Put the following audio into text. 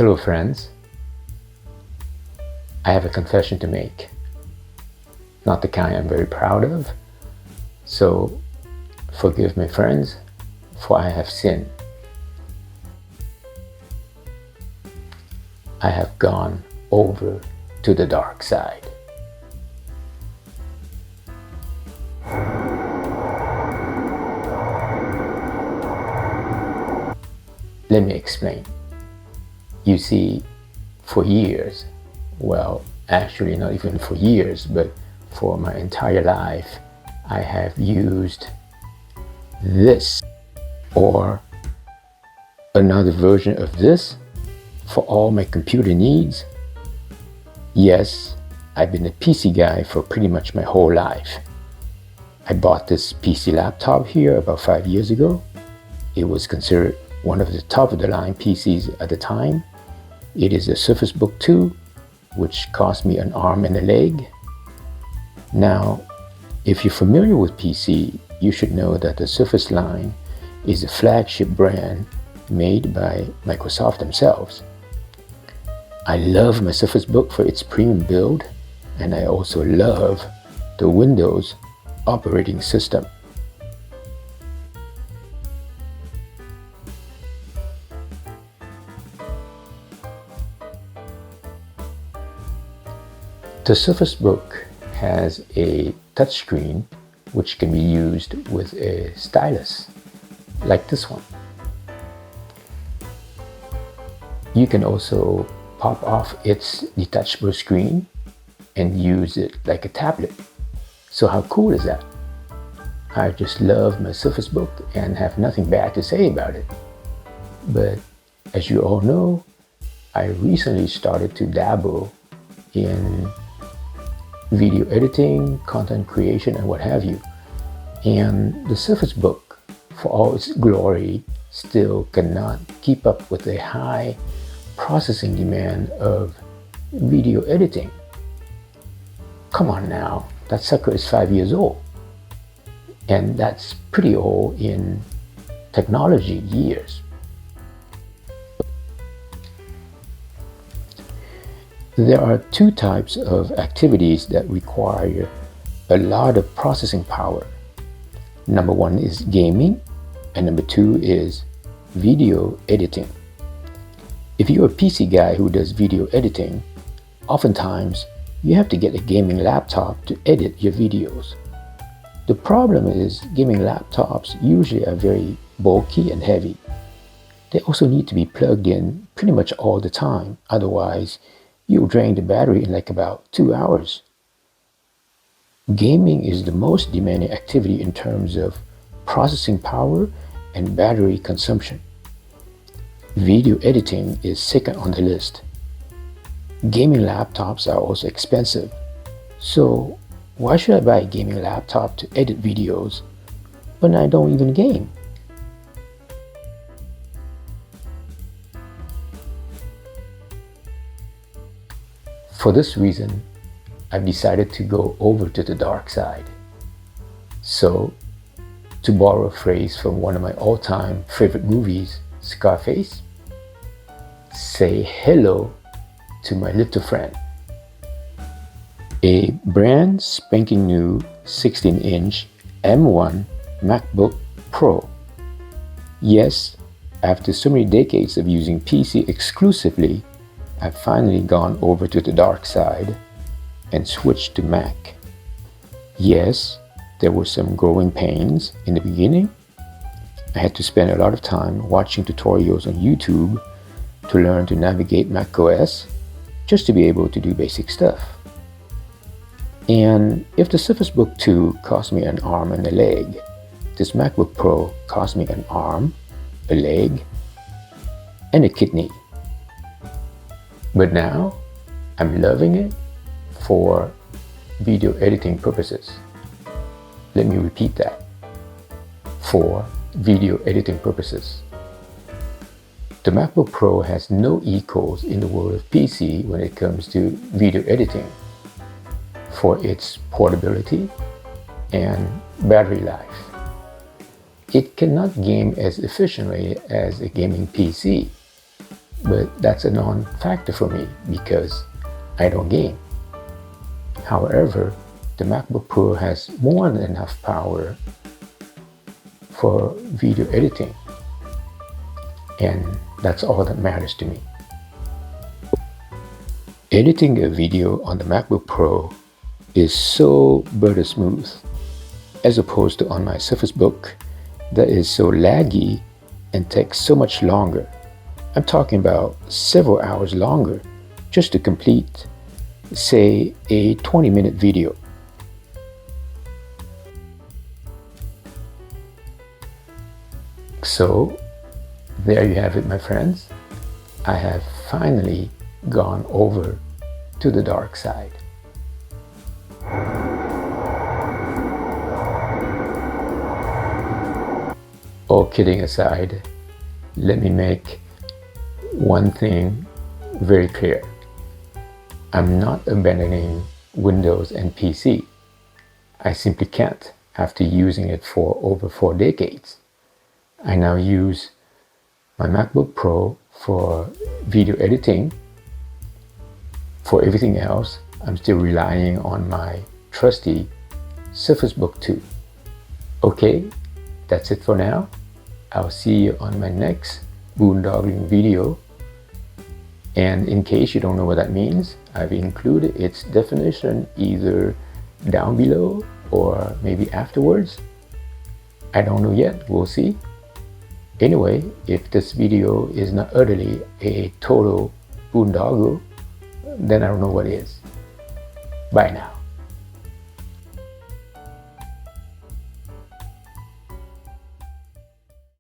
Hello friends, I have a confession to make. Not the kind I'm very proud of, so forgive me friends, for I have sinned. I have gone over to the dark side. Let me explain. You see, for years, well, actually not even for years, but for my entire life, I have used this or another version of this for all my computer needs. Yes, I've been a PC guy for pretty much my whole life. I bought this PC laptop here about 5 years ago. It was considered one of the top of the line PCs at the time. It is a Surface Book 2, which cost me an arm and a leg. Now, if you're familiar with PC, you should know that the Surface line is a flagship brand made by Microsoft themselves. I love my Surface Book for its premium build, and I also love the Windows operating system. The Surface Book has a touchscreen which can be used with a stylus, like this one. You can also pop off its detachable screen and use it like a tablet. So how cool is that? I just love my Surface Book and have nothing bad to say about it. But as you all know, I recently started to dabble in video editing, content creation, and what have you. And the Surface Book, for all its glory, still cannot keep up with the high processing demand of video editing. Come on now, that sucker is 5 years old. And that's pretty old in technology years. There are two types of activities that require a lot of processing power. Number one is gaming, and number two is video editing. If you're a PC guy who does video editing, oftentimes you have to get a gaming laptop to edit your videos. The problem is gaming laptops usually are very bulky and heavy. They also need to be plugged in pretty much all the time, otherwise you'll drain the battery in like about 2 hours. Gaming is the most demanding activity in terms of processing power and battery consumption. Video editing is second on the list. Gaming laptops are also expensive, so why should I buy a gaming laptop to edit videos when I don't even game? For this reason, I've decided to go over to the dark side. So, to borrow a phrase from one of my all-time favorite movies, Scarface, say hello to my little friend. A brand spanking new 16-inch M1 MacBook Pro. Yes, after so many decades of using PC exclusively, I've finally gone over to the dark side and switched to Mac. Yes, there were some growing pains in the beginning. I had to spend a lot of time watching tutorials on YouTube to learn to navigate macOS just to be able to do basic stuff. And if the Surface Book 2 cost me an arm and a leg, this MacBook Pro cost me an arm, a leg, and a kidney. But now, I'm loving it for video editing purposes. Let me repeat that. For video editing purposes. The MacBook Pro has no equals in the world of PC when it comes to video editing for its portability and battery life. It cannot game as efficiently as a gaming PC, but that's a non-factor for me because I don't game. However, the MacBook Pro has more than enough power for video editing, and that's all that matters to me. Editing a video on the MacBook Pro is so butter smooth, as opposed to on my Surface Book that is so laggy and takes so much longer. I'm talking about several hours longer just to complete, say, a 20-minute video. So, there you have it, my friends. I have finally gone over to the dark side. All kidding aside, let me make one thing very clear. I'm not abandoning Windows and PC. I simply can't after using it for over 4 decades. I now use my MacBook Pro for video editing. For everything else, I'm still relying on my trusty Surface Book 2. Okay, that's it for now. I'll see you on my next boondoggling video. And in case you don't know what that means, I've included its definition either down below or maybe afterwards. I don't know yet, we'll see. Anyway, if this video is not utterly a total boondoggle, then I don't know what is. Bye now.